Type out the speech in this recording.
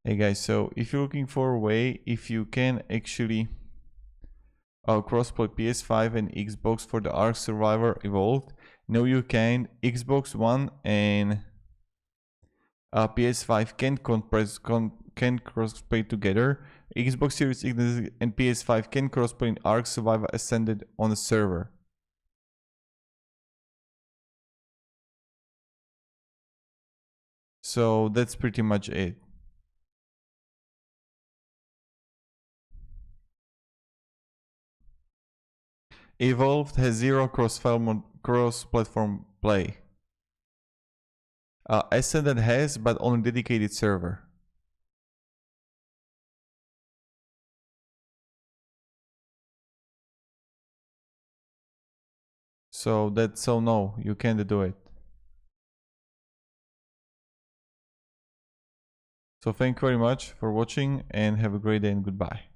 Hey guys, so if you're looking for a way if you can actually crossplay PS5 and Xbox for the ARK Survivor Evolved, no you can. Xbox One and PS5 can crossplay together. Xbox Series X and PS5 can crossplay in ARK Survivor Ascended on a server. So that's pretty much it. Evolved has zero cross-platform play. Ascended has, but on a dedicated server. So no, you can't do it. So thank you very much for watching and have a great day and goodbye.